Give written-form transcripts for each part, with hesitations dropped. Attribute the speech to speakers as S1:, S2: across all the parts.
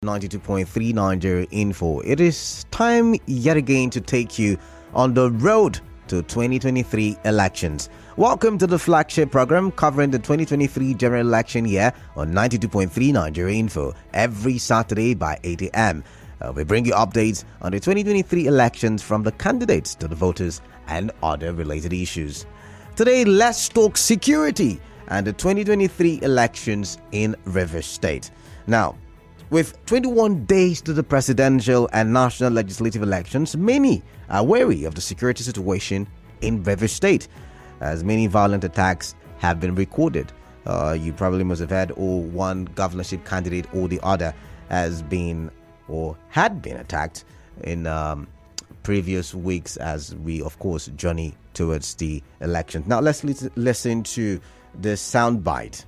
S1: 92.3 Nigeria Info. It is time yet again to take you on the road to 2023 elections. Welcome to the flagship program covering the 2023 general election year on 92.3 Nigeria Info every Saturday by 8 a.m. We bring you updates on the 2023 elections from the candidates to the voters and other related issues. Today, let's talk security and the 2023 elections in Rivers State. Now, with 21 days to the presidential and national legislative elections, many are wary of the security situation in Rivers State, as many violent attacks have been recorded. You probably must have heard, one governorship candidate or the other has been or had been attacked in previous weeks as we, of course, journey towards the election. Now, let's listen to the soundbite.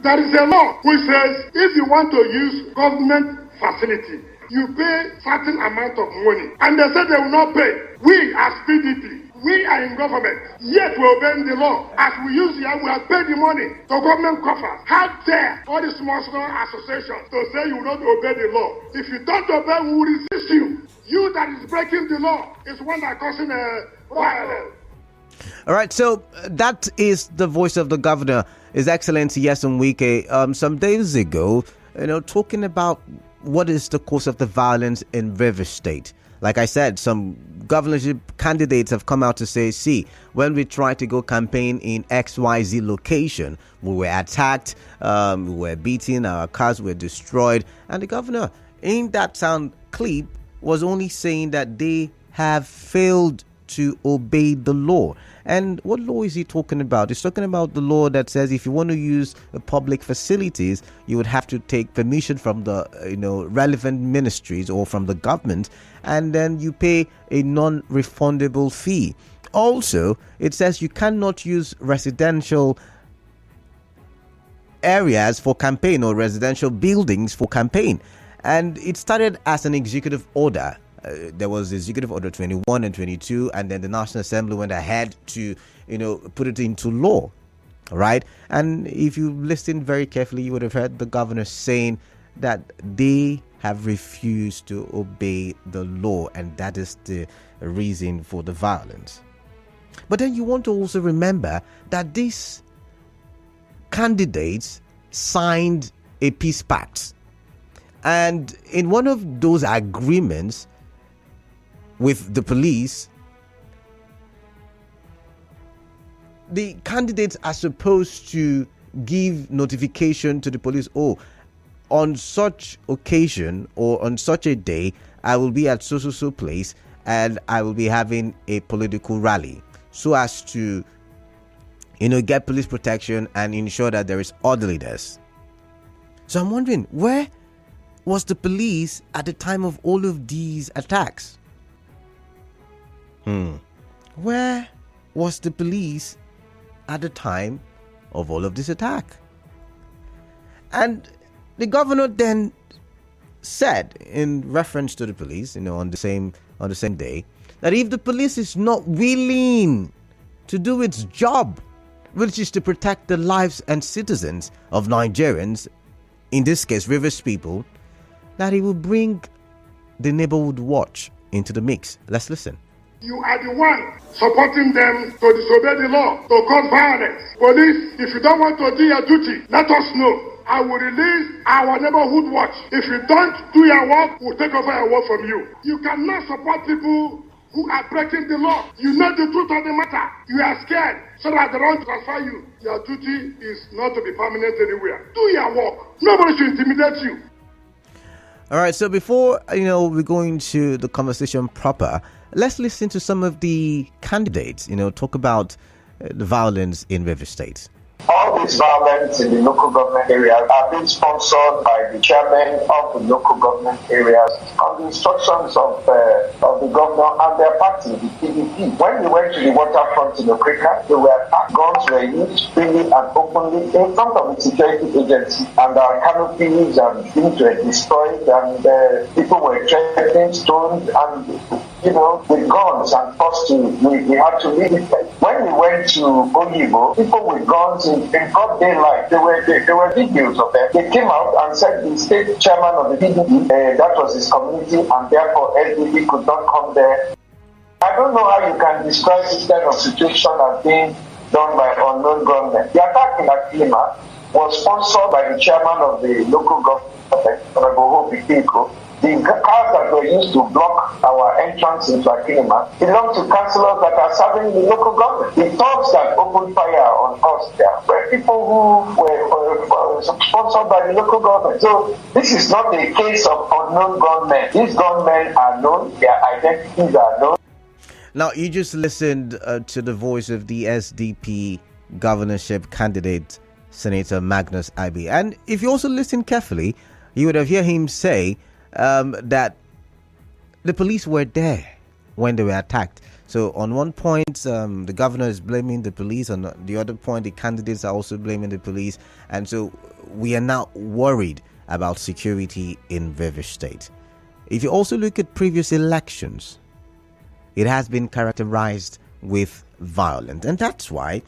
S2: There is a law which says if you want to use government facility, you pay certain amount of money. And they said they will not pay. We as PDP, we are in government, yet we obey the law. As we use here, we have paid the money to government coffers. How dare all the small associations to say you will not obey the law? If you don't obey, we will resist you. You that is breaking the law is one that causing a violence.
S1: All right, so that is the voice of the governor, His Excellency Nyesom Wike, some days ago, talking about what is the cause of the violence in Rivers State. Like I said, some governorship candidates have come out to say, see, when we tried to go campaign in XYZ location, we were attacked, we were beaten, our cars were destroyed. And the governor, in that sound clip, was only saying that they have failed to obey the law. And what law is he talking about? He's talking about the law that says if you want to use public facilities, you would have to take permission from the relevant ministries or from the government, and then you pay a non-refundable fee. Also, it says you cannot use residential areas for campaign or residential buildings for campaign. And it started as an executive order. There was Executive Order 21 and 22, and then the National Assembly went ahead to, put it into law, right? And if you listen very carefully, you would have heard the governor saying that they have refused to obey the law, and that is the reason for the violence. But then you want to also remember that these candidates signed a peace pact, and in one of those agreements with the police, the candidates are supposed to give notification to the police, on such occasion or on such a day, I will be at so place and I will be having a political rally, so as to get police protection and ensure that there is orderliness. So I'm wondering, where was the police at the time of all of these attacks? Where was the police at the time of all of this attack? And the governor then said, in reference to the police, on the same day, that if the police is not willing to do its job, which is to protect the lives and citizens of Nigerians, in this case Rivers people, that he will bring the Neighbourhood watch into the mix. Let's listen.
S2: You are the one supporting them to disobey the law, to cause violence. Police, if you don't want to do your duty, let us know. I will release our Neighbourhood watch. If you don't do your work, we'll take over your work from you. You cannot support people who are breaking the law. You know the truth of the matter. You are scared so that they don't transfer you. Your duty is not to be permanent anywhere. Do your work. Nobody should intimidate you.
S1: All right, so before we go into the conversation proper, let's listen to some of the candidates, talk about the violence in Rivers State.
S3: All This violence in the local government areas are being sponsored by the chairman of the local government areas on the instructions of the governor and their party, the PDP. When we went to the waterfront in Okrika, they were attacked. Guns were used freely and openly in front of the security agency, and our canopies and things were destroyed, and people were threatened, stoned, and with guns and forced to, we had to leave it. When we went to Oyibo, people with guns in broad daylight, there were videos of them. They came out and said the state chairman of the PDP, that was his community, and therefore LDP could not come there. I don't know how you can describe this kind of situation as being done by unknown government. The attack in Akilima was sponsored by the chairman of the local government, Honorable Hope. The cars that were used to block our entrance into Akilima belong to councillors that are serving the local government. The thugs that opened fire on us there were people who were sponsored by the local government. So this is not a case of unknown gunmen. These gunmen are known, their identities are known.
S1: Now, you just listened to the voice of the SDP governorship candidate, Senator Magnus Ibe. And if you also listen carefully, you would have heard him say that the police were there when they were attacked. So on one point, the governor is blaming the police. On the other point, the candidates are also blaming the police. And so we are now worried about security in Rivers State. If you also look at previous elections, it has been characterized with violence. And that's why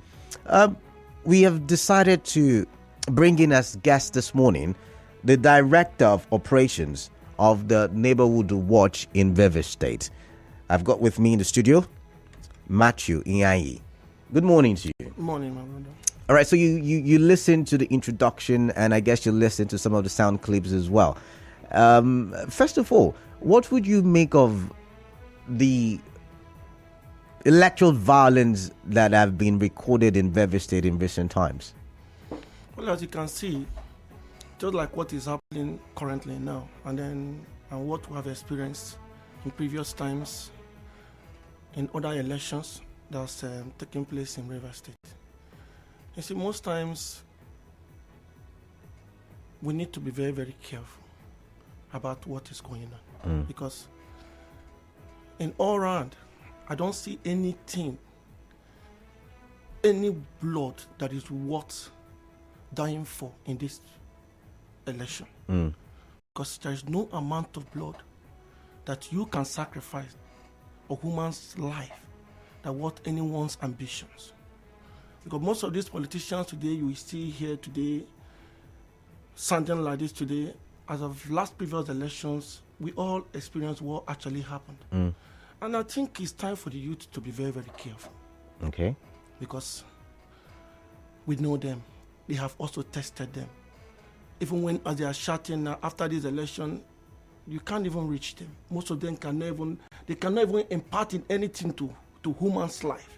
S1: we have decided to bring in as guest this morning the director of operations of the Neighbourhood Watch in Rivers State. I've got with me in the studio Matthew Iheanyi. Good morning to you.
S4: Good morning, my brother.
S1: All right, so you listened to the introduction, and I guess you listened to some of the sound clips as well. First of all, what would you make of the electoral violence that have been recorded in Rivers State in recent times?
S4: Well, as you can see, just like what is happening currently now, and what we have experienced in previous times in other elections that's taking place in Rivers State. You see, most times we need to be very, very careful about what is going on, because in all round, I don't see anything, any blood that is worth dying for in this election. Because there is no amount of blood that you can sacrifice a human's life that worth anyone's ambitions. Because most of these politicians today, you will see here today, sounding like this today, as of last previous elections, we all experienced what actually happened. And I think it's time for the youth to be very, very careful.
S1: Okay.
S4: Because we know them. They have also tested them. Even when as they are shouting now after this election, you can't even reach them. Most of them cannot even impart in anything to human's life.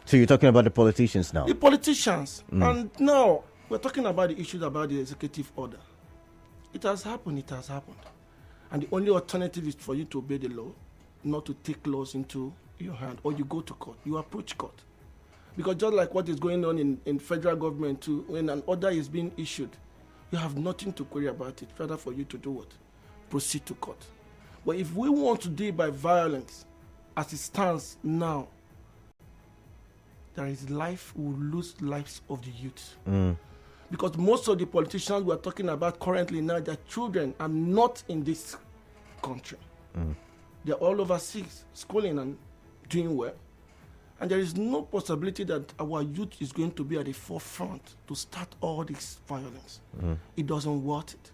S1: So you're talking about the politicians now?
S4: The politicians. And now we're talking about the issues about the executive order. It has happened. And the only alternative is for you to obey the law, not to take laws into your hand, or you go to court, you approach court. Because just like what is going on in federal government too, when an order is being issued, you have nothing to query about it, further for you to do what? Proceed to court. But if we want to deal by violence, as it stands now, there is life, we will lose lives of the youth. Because most of the politicians we are talking about currently now, their children are not in this country. They're all overseas, schooling and doing well. And there is no possibility that our youth is going to be at the forefront to start all this violence. It doesn't worth it.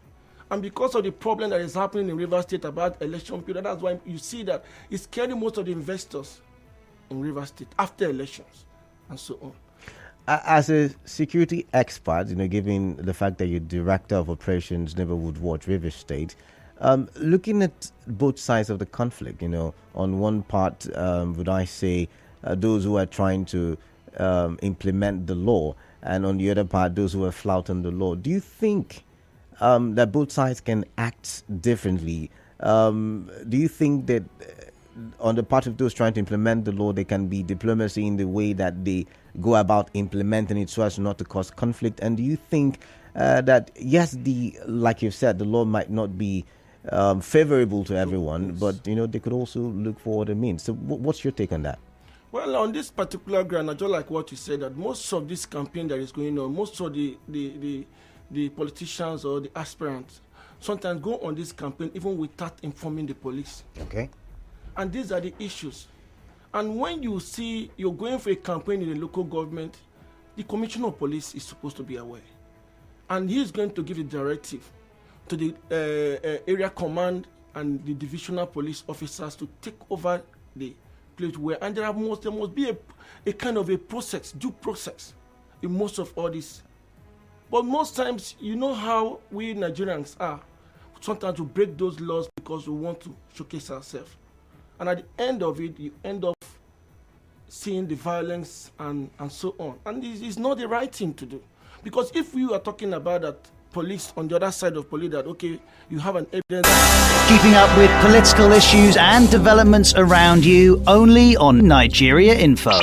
S4: And because of the problem that is happening in Rivers State about election period, that's why you see that it's scaring most of the investors in Rivers State after elections and so on.
S1: As a security expert, given the fact that you're director of operations, Neighbourhood Watch, Rivers State, looking at both sides of the conflict, on one part, would I say, those who are trying to implement the law, and on the other part, those who are flouting the law. Do you think that both sides can act differently? Do you think that on the part of those trying to implement the law, there can be diplomacy in the way that they go about implementing it so as not to cause conflict? And do you think that yes, like you've said, the law might not be favorable to everyone, but they could also look for other means? So, what's your take on that?
S4: Well, on this particular ground, I just like what you said, that most of this campaign that is going on, most of the politicians or the aspirants sometimes go on this campaign even without informing the police.
S1: Okay.
S4: And these are the issues. And when you see you're going for a campaign in the local government, the commissioner of police is supposed to be aware. And he is going to give a directive to the area command and the divisional police officers to take over the place where, and there must be a kind of a process, due process in most of all this. But most times, you know how we Nigerians are. Sometimes we break those laws because we want to showcase ourselves. And at the end of it, you end up seeing the violence and so on. And it's not the right thing to do. Because if we are talking about that police on the other side of police, that, okay, you have an evidence.
S5: Keeping up with political issues and developments around you only on Nigeria Info.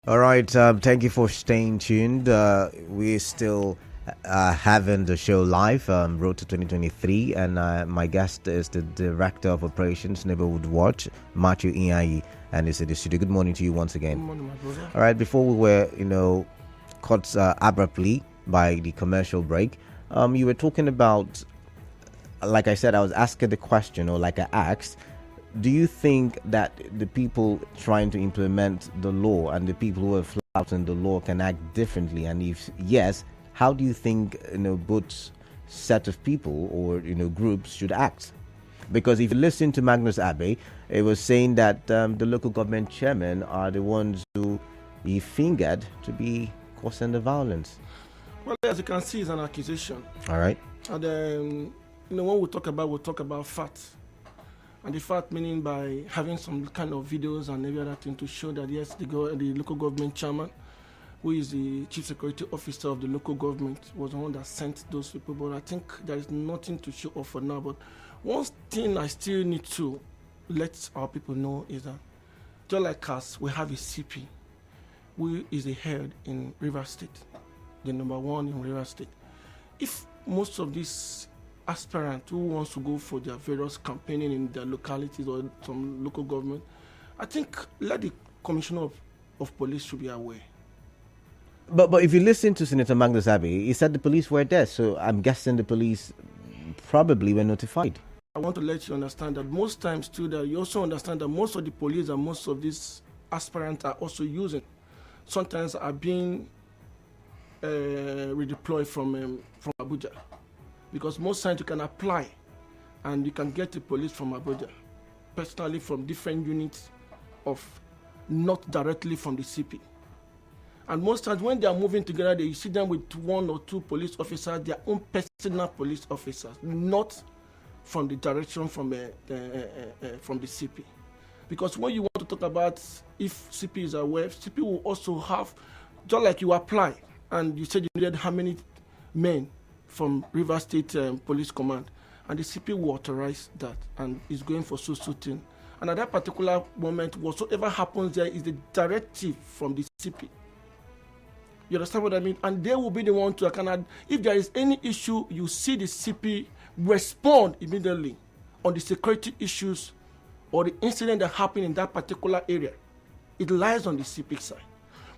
S1: All right, thank you for staying tuned. We're still having the show live, Road to 2023, and my guest is the Director of Operations, Neighbourhood Watch, Matthew Iheanyi, and it's in the studio. Good morning to you once again.
S4: Good morning, my brother.
S1: All right, before we were, caught abruptly by the commercial break, you were talking about, like I said, I was asking the question, or like I asked, do you think that the people trying to implement the law and the people who are flouting the law can act differently? And if yes, how do you think both set of people or groups should act? Because if you listen to Magnus Abbey, it was saying that the local government chairmen are the ones who he fingered to be causing the violence.
S4: Well, as you can see, it's an accusation.
S1: All right.
S4: And when we'll talk about facts. And the fact meaning by having some kind of videos and every other thing to show that yes, the local government chairman, who is the chief security officer of the local government, was the one that sent those people. But I think there is nothing to show off for now. But one thing I still need to let our people know is that just like us, we have a CP, who is the head in Rivers State, the number one in Rivers State. If most of these aspirant who wants to go for their various campaigning in their localities or some local government, I think let the commissioner of police should be aware.
S1: But if you listen to Senator Magnus Abbey, he said the police were there, so I'm guessing the police probably were notified.
S4: I want to let you understand that most times too, that you also understand that most of the police and most of these aspirants are also using, sometimes are being redeployed from Abuja. Because most times you can apply and you can get the police from Abuja, personally from different units of, not directly from the CP. And most times when they are moving together, you see them with one or two police officers, their own personal police officers, not from the direction from the CP. Because when you want to talk about if CP is aware, CP will also have, just like you apply and you said you needed how many men from Rivers State Police Command, and the CP will authorize that and is going for so thing. And at that particular moment, whatsoever happens there is the directive from the CP. You understand what I mean? And they will be the one to account. If there is any issue, you see the CP respond immediately on the security issues or the incident that happened in that particular area. It lies on the CP side.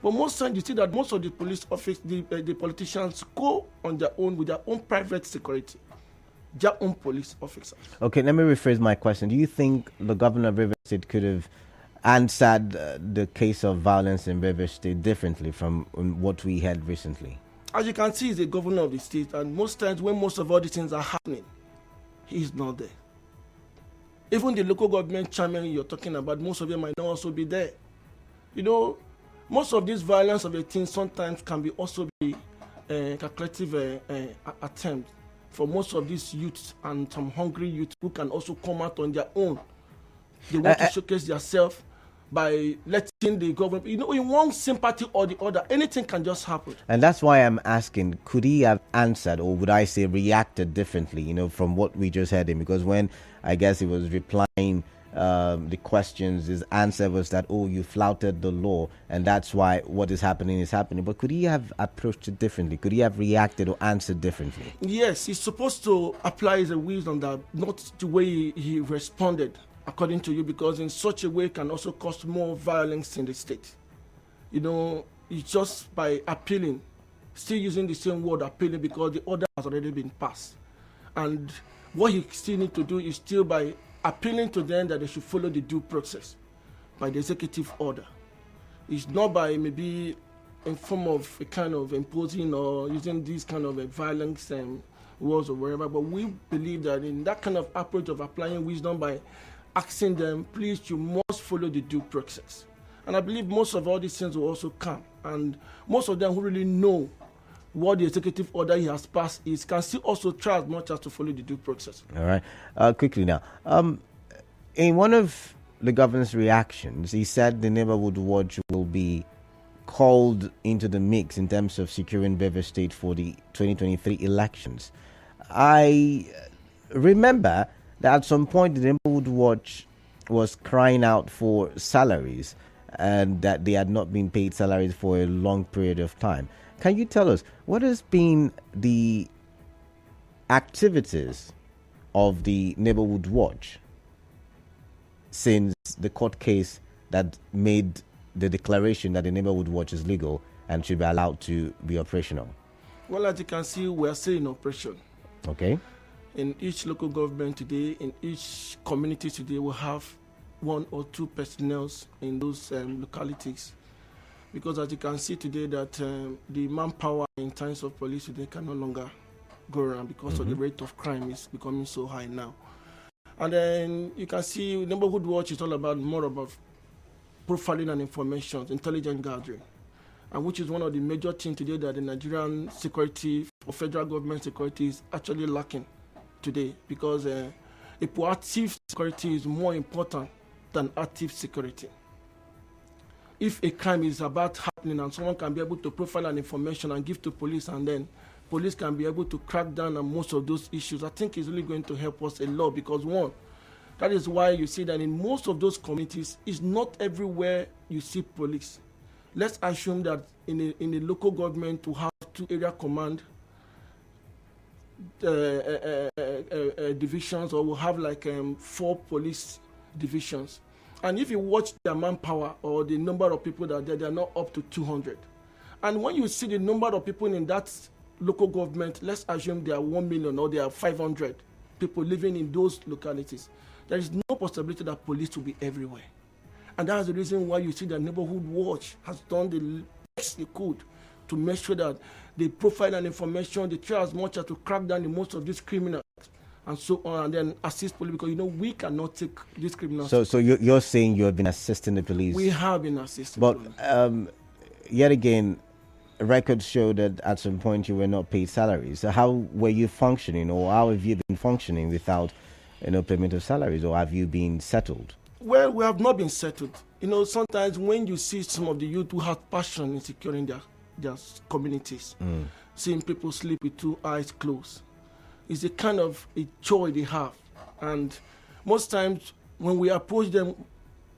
S4: But most times you see that most of the police office, the politicians go on their own with their own private security, their own police officers.
S1: Okay, let me rephrase my question. Do you think the governor of Rivers State could have answered the case of violence in Rivers State differently from what we had recently?
S4: As you can see, he's the governor of the state, and most times when most of all these things are happening, he's not there. Even the local government chairman you're talking about, most of them might not also be there. Most of this violence of the things sometimes can be also be calculative attempt for most of these youths and some hungry youths who can also come out on their own. They want to showcase themselves by letting the government, in one sympathy or the other, anything can just happen. And
S1: that's why I'm asking, could he have answered, or would I say reacted differently, from what we just heard him? Because when I guess he was replying the questions, his answer was that, you flouted the law, and that's why what is happening. But could he have approached it differently? Could he have reacted or answered differently?
S4: Yes, he's supposed to apply his wisdom, that not the way he responded, according to you, because in such a way can also cause more violence in the state. It's just by appealing, still using the same word appealing, because the order has already been passed. And what he still needs to do is still by appealing to them that they should follow the due process by the executive order. It's not by maybe in form of a kind of imposing or using these kind of violence words or whatever, but we believe that in that kind of approach of applying wisdom by asking them, please, you must follow the due process. And I believe most of all these things will also come, and most of them who really know what the executive order he has passed is can still also try as much as to follow the due process.
S1: All right. Quickly now. In one of the governor's reactions, he said the Neighbourhood Watch will be called into the mix in terms of securing Rivers State for the 2023 elections. I remember that at some point the Neighbourhood Watch was crying out for salaries, and that they had not been paid salaries for a long period of time. Can you tell us what has been the activities of the Neighbourhood Watch since the court case that made the declaration that the Neighbourhood Watch is legal and should be allowed to be operational?
S4: Well, as you can see, we are still in operation.
S1: Okay.
S4: In each local government today, in each community today, we have 1 or 2 personnel in those localities. Because as you can see today that the manpower in terms of police today can no longer go around because of the rate of crime is becoming so high now. And then you can see Neighbourhood Watch is all about more about profiling and information, intelligence gathering, and which is one of the major things today that the Nigerian security or federal government security is actually lacking today, because a proactive security is more important than active security. If a crime is about happening and someone can be able to profile an information and give to police, and then police can be able to crack down on most of those issues, I think is really going to help us a lot, because one, that is why you see that in most of those communities, it's not everywhere you see police. Let's assume that in a local government to have 2 area command divisions, or we'll have like 4 police divisions. And if you watch their manpower or the number of people that are there, they are not up to 200. And when you see the number of people in that local government, let's assume there are 1 million or there are 500 people living in those localities. There is no possibility that police will be everywhere. And that's the reason why you see that Neighbourhood Watch has done the best they could to make sure that they profile and information, they try as much as to crack down on most of these criminals and so on, and then assist police, because we cannot take these criminals.
S1: So you're saying you have been assisting the police?
S4: We have been assisting.
S1: But yet again, records show that at some point you were not paid salaries. So how were you functioning, or how have you been functioning without payment of salaries, or have you been settled?
S4: Well, we have not been settled. Sometimes when you see some of the youth who have passion in securing their communities, seeing people sleep with 2 eyes closed, it's a kind of a joy they have. And most times when we approach them,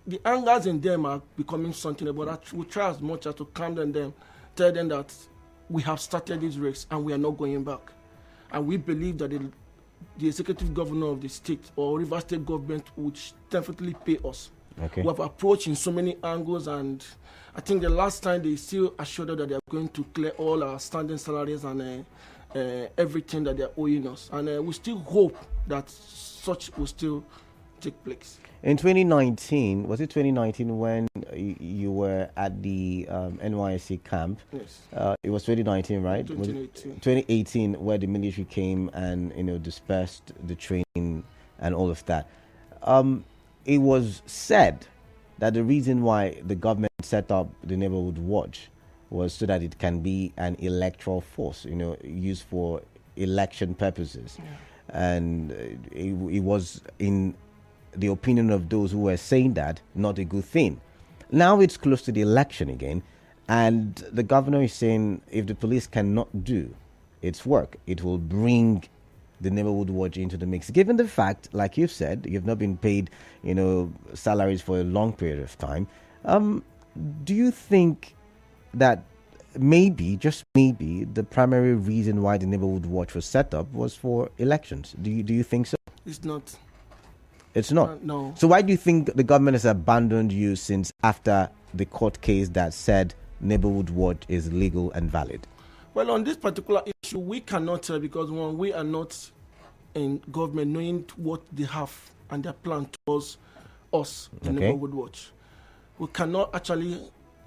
S4: the angers in them are becoming something, but we try as much as to calm them, tell them that we have started this race and we are not going back. And we believe that the executive governor of the state or River State government would definitely pay us.
S1: Okay.
S4: We have approached in so many angles, and I think the last time they still assured us that they are going to clear all our standing salaries and everything that they are owing us. And we still hope that such will still take place.
S1: In 2019, was it 2019 when you were at the NYSC camp?
S4: Yes.
S1: It was 2019, right?
S4: 2018.
S1: 2018, where the military came and dispersed the training and all of that. It was said that the reason why the government set up the Neighbourhood Watch was so that it can be an electoral force, used for election purposes. Yeah. And it was, in the opinion of those who were saying that, not a good thing. Now it's close to the election again, and the governor is saying if the police cannot do its work, it will bring the Neighbourhood Watch into the mix. Given the fact, like you've said, you've not been paid, salaries for a long period of time, do you think that maybe, just maybe, the primary reason why the Neighbourhood Watch was set up was for elections? Do you think so?
S4: It's not.
S1: It's not?
S4: No.
S1: So why do you think the government has abandoned you since after the court case that said Neighbourhood Watch is legal and valid?
S4: Well, on this particular issue, we cannot tell, because one, we are not in government knowing what they have and their plan towards us in Neighbourhood Watch. We cannot actually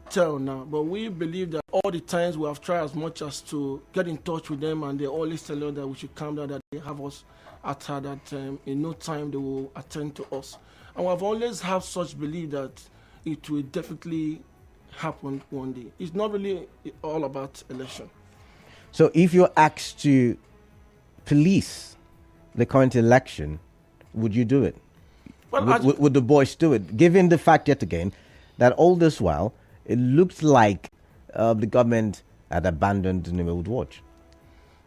S4: tell now, but we believe that all the times we have tried as much as to get in touch with them, and they always tell us that we should calm down, that they have us at heart, that in no time they will attend to us. And we have always have such belief that it will definitely happen one day. It's not really all about election.
S1: So if you're asked to police the current election, would you do it?
S4: Well,
S1: would the boys do it? Given the fact, yet again, that all this while, it looks like the government had abandoned the Neighbourhood Watch.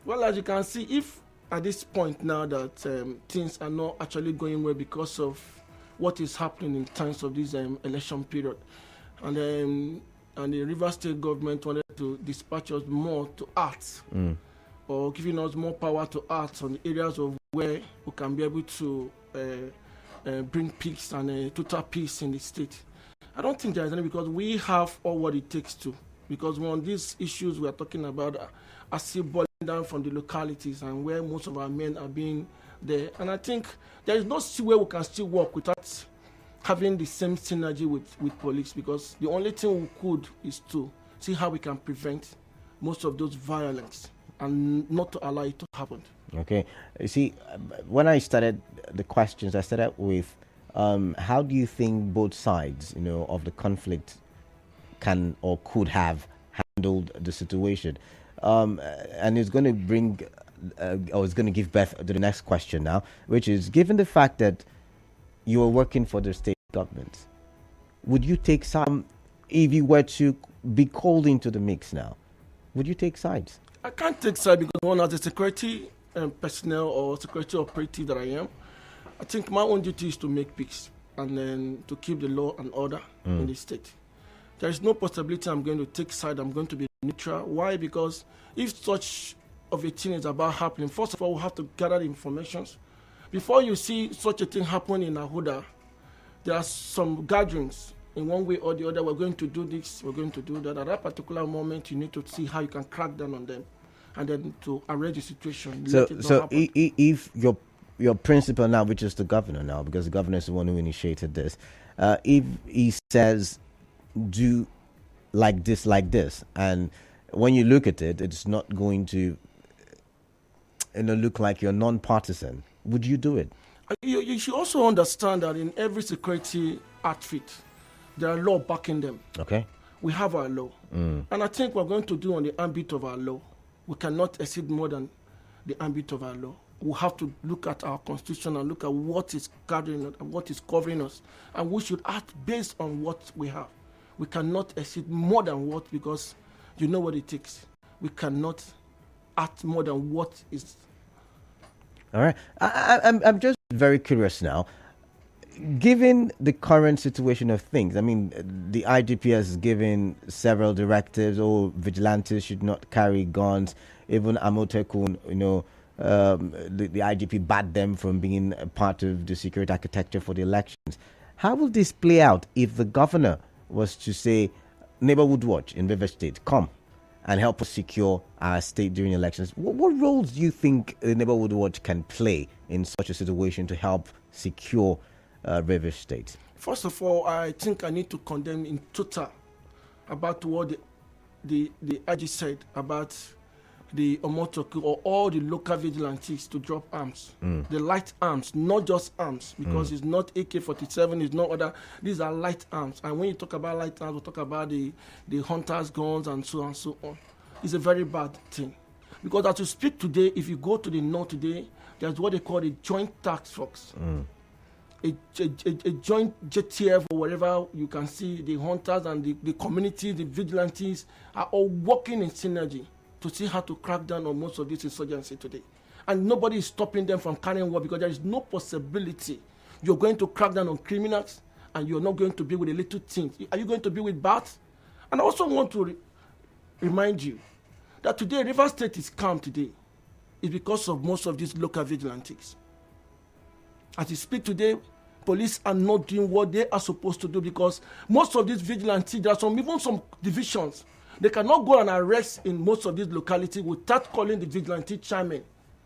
S4: Well, as you can see, if at this point now that things are not actually going well because of what is happening in terms of this election period, and the River State government wanted to dispatch us more to arts, or giving us more power to arts on the areas of where we can be able to bring peace and total peace in the state. I don't think there is any, because we have all what it takes to. Because one of these issues we are talking about are still boiling down from the localities and where most of our men are being there. And I think there is no way we can still work without having the same synergy with police, because the only thing we could is to see how we can prevent most of those violence and not to allow it to happen.
S1: Okay. You see, when I started the questions, I started with how do you think both sides, of the conflict can or could have handled the situation? And it's going to bring, or it's going to give birth to the next question now, which is, given the fact that you are working for the state government, would you take some, if you were to be called into the mix now, would you take sides?
S4: I can't take sides, because one, as a security personnel or security operative that I am, I think my own duty is to make peace and then to keep the law and order in the state. There is no possibility I'm going to take side. I'm going to be neutral. Why? Because if such of a thing is about happening, first of all, we have to gather the information. Before you see such a thing happen in Ahuda, there are some gatherings in one way or the other. We're going to do this, we're going to do that. At that particular moment, you need to see how you can crack down on them and then to arrange the situation.
S1: So if your principal now, which is the governor now, because the governor is the one who initiated this, if he says, do like this, and when you look at it, it's not going to look like you're non-partisan, would you do it?
S4: You should also understand that in every security outfit, there are law backing them.
S1: Okay.
S4: We have our law. And I think we're going to do on the ambit of our law. We cannot exceed more than the ambit of our law. We have to look at our constitution and look at what is gathering us and what is covering us. And we should act based on what we have. We cannot exceed more than what, because you know what it takes. We cannot act more than what is.
S1: All right. I'm just very curious now. Given the current situation of things, I mean, the IGP has given several directives. Vigilantes should not carry guns. Even Amotekun, the IGP banned them from being a part of the security architecture for the elections. How will this play out if the governor was to say, Neighbourhood Watch in River State, come and help us secure our state during elections? What roles do you think the Neighbourhood Watch can play in such a situation to help secure River State?
S4: First of all, I think I need to condemn in total about what the IG said about the Omotoku or all the local vigilantes to drop arms. The light arms, not just arms, because it's not AK-47, it's not other. These are light arms. And when you talk about light arms, we talk about the hunters' guns and so on and so on. It's a very bad thing. Because as you speak today, if you go to the north today, there's what they call the joint task force. A joint JTF or whatever. You can see the hunters and the community, the vigilantes are all working in synergy to see how to crack down on most of this insurgency today. And nobody is stopping them from carrying war, because there is no possibility you're going to crack down on criminals and you're not going to be with a little thing. Are you going to be with bats? And I also want to remind you that today River State is calm today. It's because of most of these local vigilantes. As you speak today, police are not doing what they are supposed to do, because most of these vigilantes, there are even some divisions. They cannot go and arrest in most of these localities without calling the vigilante chairman.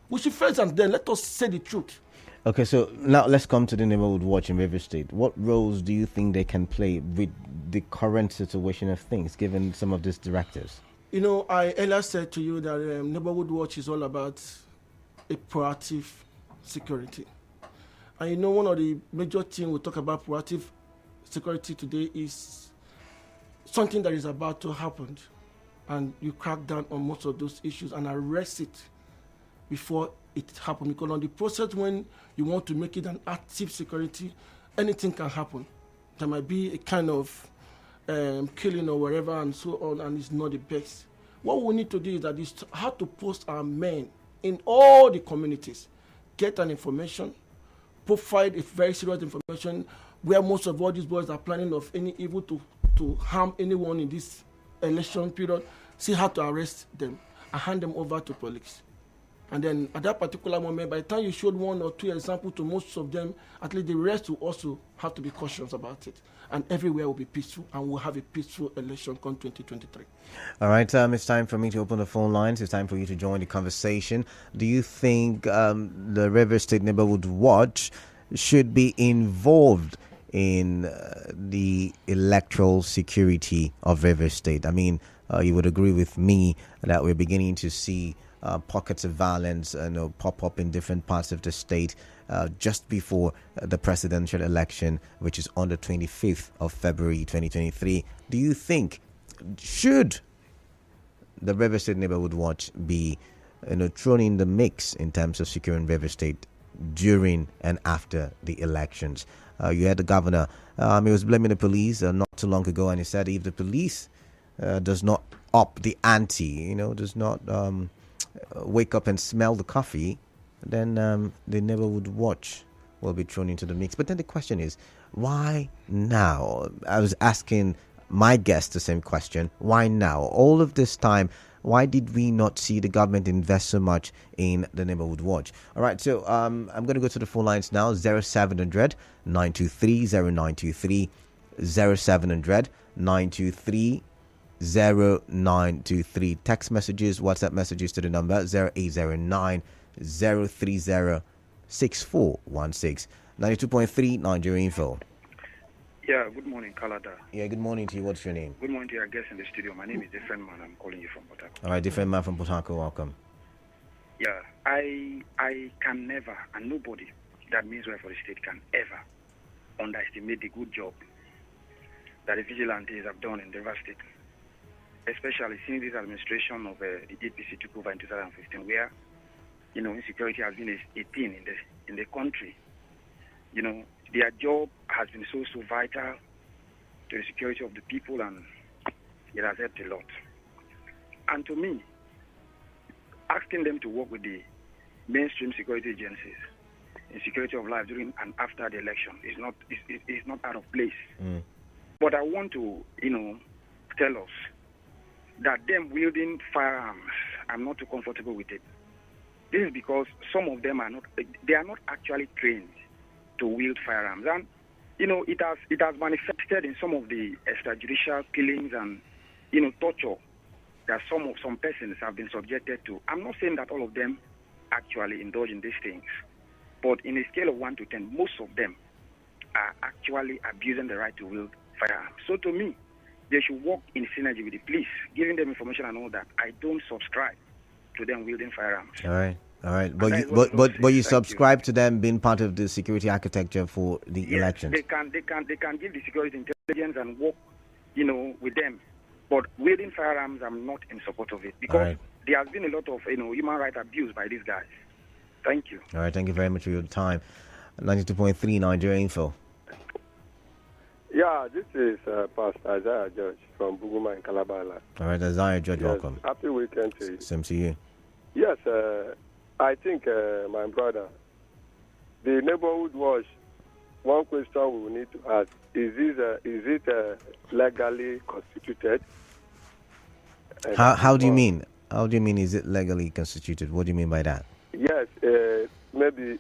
S4: We should first and then let us say the truth.
S1: Okay, so now let's come to the Neighbourhood Watch in River State. What roles do you think they can play with the current situation of things, given some of these directives?
S4: I earlier said to you that Neighbourhood Watch is all about a proactive security. And one of the major things we talk about proactive security today is something that is about to happen, and you crack down on most of those issues and arrest it before it happens. Because on the process, when you want to make it an active security, anything can happen. There might be a kind of killing or whatever and so on, and it's not the best. What we need to do is how to post our men in all the communities, get an information, provide a very serious information where most of all these boys are planning of any evil to to harm anyone in this election period, see how to arrest them and hand them over to police. And then at that particular moment, by the time you showed one or two examples to most of them, at least the rest will also have to be cautious about it. And everywhere will be peaceful, and we'll have a peaceful election come 2023.
S1: All right, it's time for me to open the phone lines. It's time for you to join the conversation. Do you think the Rivers State Neighbourhood Watch should be involved in the electoral security of Rivers State? I mean, you would agree with me that we're beginning to see pockets of violence pop up in different parts of the state just before the presidential election, which is on the 25th of February 2023. Do you think should the River State Neighbourhood Watch be thrown in the mix in terms of securing River State during and after the elections? You had the governor, he was blaming the police not too long ago, and he said if the police does not up the ante, does not wake up and smell the coffee, then the Neighbourhood Watch will be thrown into the mix. But then the question is, why now? I was asking my guest the same question. Why now? All of this time, why did we not see the government invest so much in the Neighbourhood Watch? All right, so I'm going to go to the phone lines now. 0700 923 0923 0700 923 0923. Text messages, WhatsApp messages to the number 0809 030 6416. 92.3 Nigeria Info.
S6: Yeah, good morning, Kalada.
S1: Yeah, good morning to you. What's your name?
S6: Good morning to your guests in the studio. My name is Different Man. I'm calling you from Port Harcourt.
S1: All right, Different Man from Port Harcourt. Welcome.
S6: Yeah, I can never, and nobody that means well for the state can ever underestimate the good job that the vigilantes have done in the River State, especially since this administration of the APC took over in 2015, where insecurity has been a thing in the country. Their job has been so vital to the security of the people, and it has helped a lot. And to me, asking them to work with the mainstream security agencies in security of life during and after the election is not out of place. But I want to, tell us that them wielding firearms, I'm not too comfortable with it. This is because some of them are not actually trained to wield firearms, and it has manifested in some of the extrajudicial killings and torture that some persons have been subjected to. I'm not saying that all of them actually indulge in these things, but in a scale of 1 to 10, most of them are actually abusing the right to wield firearms. So to me, they should work in synergy with the police, giving them information and all that. I don't subscribe to them wielding firearms.
S1: All right. But you subscribe to them being part of the security architecture for the elections.
S6: They can give the security intelligence and work, with them. But wielding firearms, I'm not in support of it, because there has been a lot of human rights abuse by these guys. Thank you.
S1: All right. Thank you very much for your time. 92.3 Nigeria Info.
S7: Yeah, this is Pastor Isaiah George from Buguma in Calabar.
S1: All right, Isaiah George, welcome.
S7: Happy weekend to you.
S1: Same to you.
S7: Yes, I think, my brother, the Neighbourhood Watch, one question we will need to ask, is it legally constituted?
S1: How do you mean? How do you mean is it legally constituted? What do you mean by that?
S7: Yes, maybe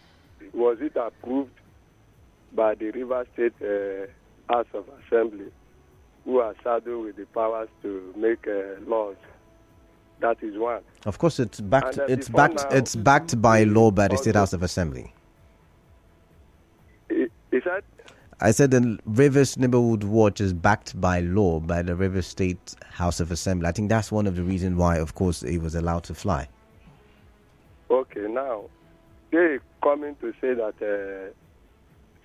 S7: was it approved by the River State House of Assembly, who are saddled with the powers to make laws? That is one.
S1: Of course, it's backed by law by the State House of Assembly.
S7: Is that?
S1: I said the Rivers Neighbourhood Watch is backed by law by the Rivers State House of Assembly. I think that's one of the reasons why, of course, it was allowed to fly.
S7: Okay, now they coming to say that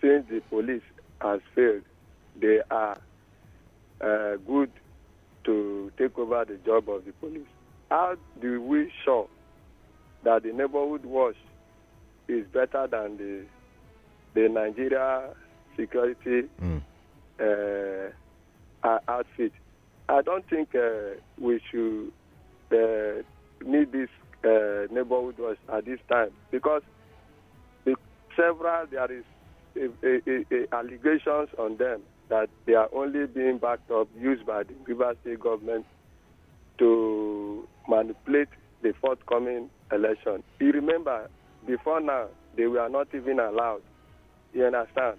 S7: since the police has failed, they are good to take over the job of the police. How do we show that the Neighbourhood Watch is better than the Nigeria security outfit? I don't think we should need this Neighbourhood Watch at this time, because there is allegations on them that they are only being backed up, used by the River State government to manipulate the forthcoming election. You remember, before now, they were not even allowed. You understand?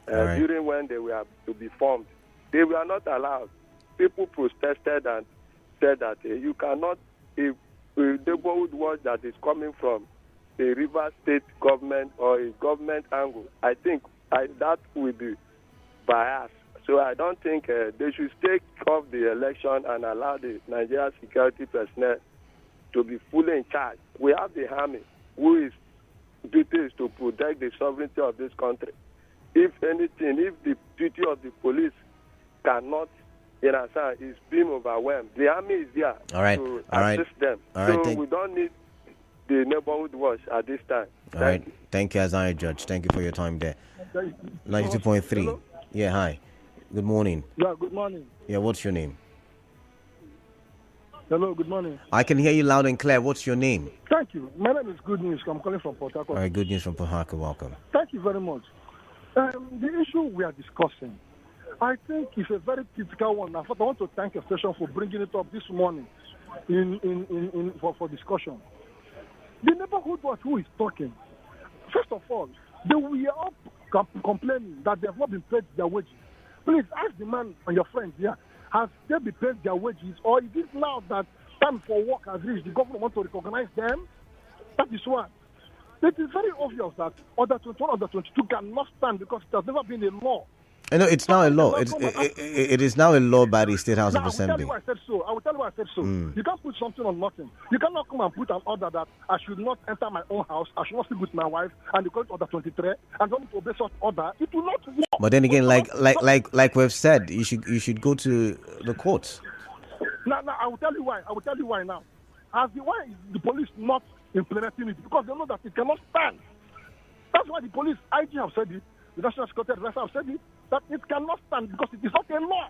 S1: Right.
S7: During when they were to be formed, they were not allowed. People protested and said that you cannot, if the neighborhood watch that is coming from a River State government or a government angle, I think that will be biased. So I don't think they should take off the election and allow the Nigeria security personnel to be fully in charge. We have the army, who is duty is to protect the sovereignty of this country. If anything, if the duty of the police cannot, is being overwhelmed, the army is there to assist them. So we don't need the neighborhood watch at this time.
S1: Thank you. Thank you, Iheanyi Judge. Thank you for your time there. 92.3.
S8: Hello?
S1: Yeah, hi. Good morning.
S8: Yeah, good morning.
S1: Yeah, what's your name?
S8: Hello, good morning.
S1: I can hear you loud and clear. What's your name?
S8: Thank you. My name is Good News. I'm calling from Port Harcourt.
S1: All right, good news from Port Harcourt. Welcome.
S8: Thank you very much. The issue we are discussing, I think it's a very critical one. I want to thank your station for bringing it up this morning for discussion. The neighborhood watch who is talking, first of all, they were up complaining that they have not been paid their wages. Please ask the man and your friends here, have they been paid their wages, or is it now that time for work has reached, the government wants to recognize them? That is one. It is very obvious that Order 21, Order 22 cannot stand because it has never been a law.
S1: No, it's now a law. It is now a law by the State House of Assembly.
S8: I will tell you why I said so. You can't put something on nothing. You cannot come and put an order that I should not enter my own house, I should not sleep with my wife, and you call it Order 23, and don't obey such order. It will not work.
S1: But then again, like we've said, you should go to the courts.
S8: Now, I will tell you why. I will tell you why now. Why is the police not implementing it? Because they know that it cannot stand. That's why the police, IG have said it, the National Security Advisor have said it, that it cannot stand because it is not a law.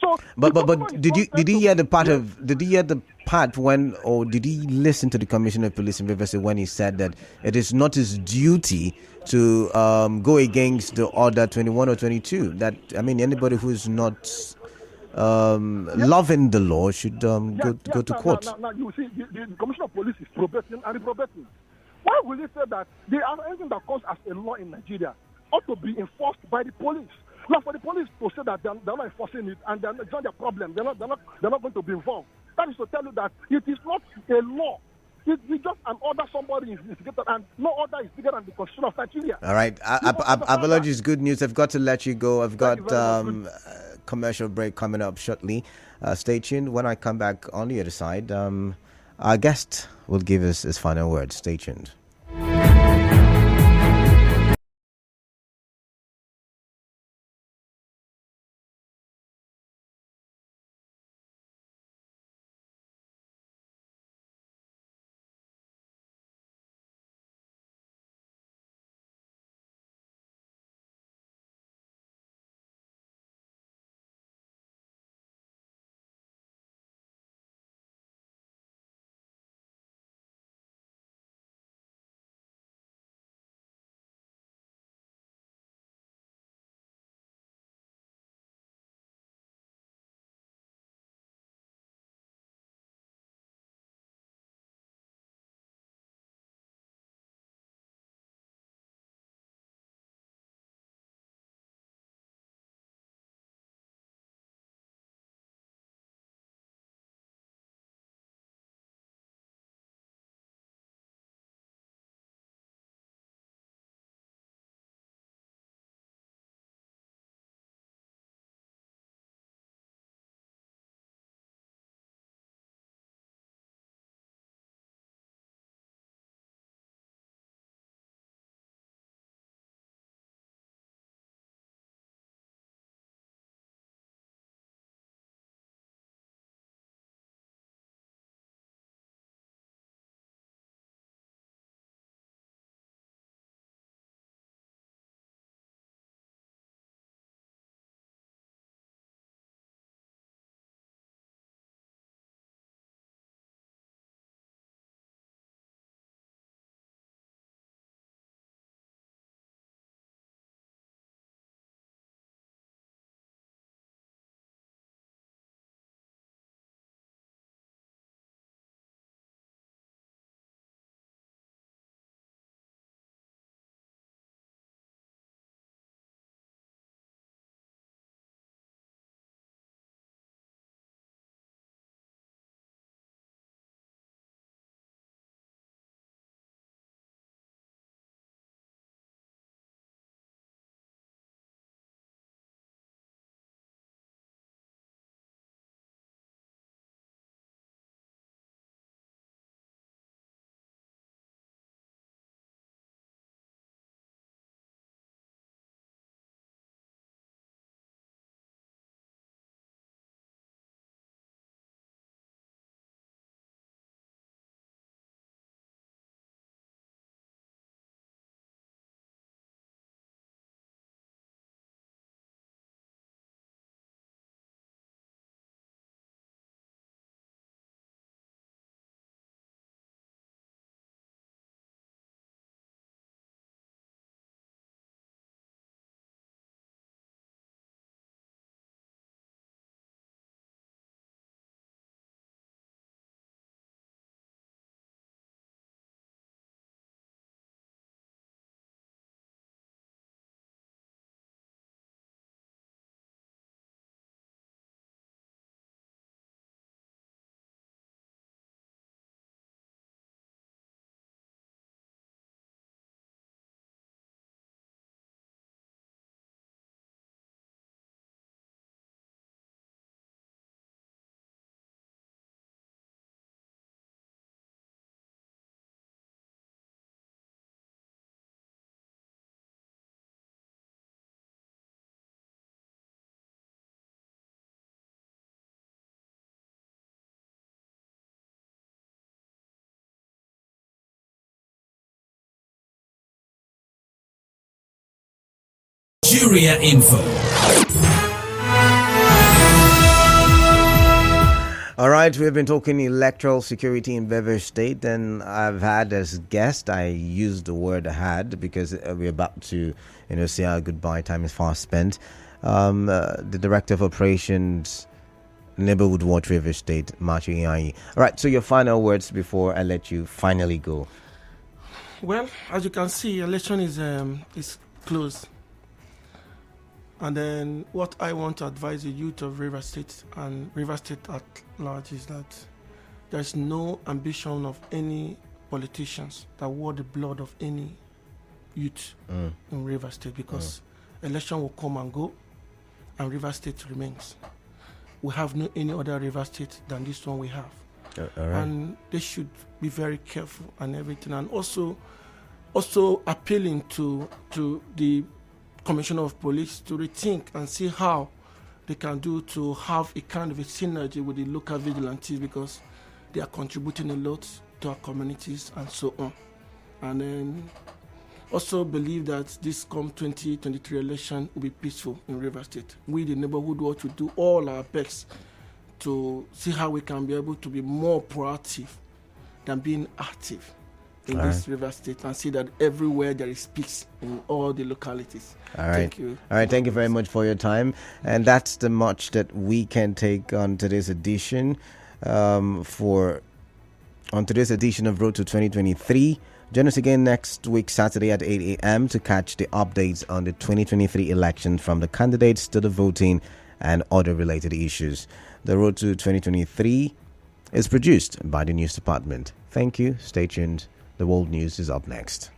S8: So,
S1: but did you hear the part when, or did he listen to the Commissioner of Police in Rivers State when he said that it is not his duty to go against the Order 21 or 22? That, I mean, anybody who is not loving the law should go to court.
S8: Now you see, the Commissioner of Police is probating and reprobating. Why will he say that anything that comes as a law in Nigeria ought to be enforced by the police? Now, for the police to say that they're not enforcing it and it's not their problem, they're not going to be involved. That is to tell you that it is not a law. It's just an order somebody is instigated, and no order is bigger than the Constitution of Nigeria.
S1: All right. Apologies, good news. I've got to let you go. I've got commercial break coming up shortly. Stay tuned. When I come back on the other side, our guest will give us his final words. Stay tuned.
S9: Nigeria Info.
S1: All right, we've been talking electoral security in Beverly State, and I've had as guest, I used the word had because we're about to, say our goodbye. Time is fast spent. The Director of Operations, Neighbourhood Watch River State, Iheanyi. All right, so your final words before I let you finally go.
S4: Well, as you can see, election is close. And then what I want to advise the youth of River State and River State at large is that there's no ambition of any politicians that want the blood of any youth in River State, because election will come and go and River State remains. We have no any other River State than this one we have.
S1: All right.
S4: And they should be very careful and everything. And also appealing to the Commissioner of Police to rethink and see how they can do to have a kind of a synergy with the local vigilantes, because they are contributing a lot to our communities and so on. And then also believe that this 2023 election will be peaceful in River State. We, the Neighbourhood Watch, will do all our best to see how we can be able to be more proactive than being active in this River State, and see that everywhere there is peace in all the localities.
S1: All right.
S4: Thank you.
S1: All right. Thank you very much for your time. And that's the much that we can take on today's edition. On today's edition of Road to 2023. Join us again next week, Saturday at 8 a.m. to catch the updates on the 2023 election, from the candidates to the voting and other related issues. The Road to 2023 is produced by the News Department. Thank you. Stay tuned. The World News is up next.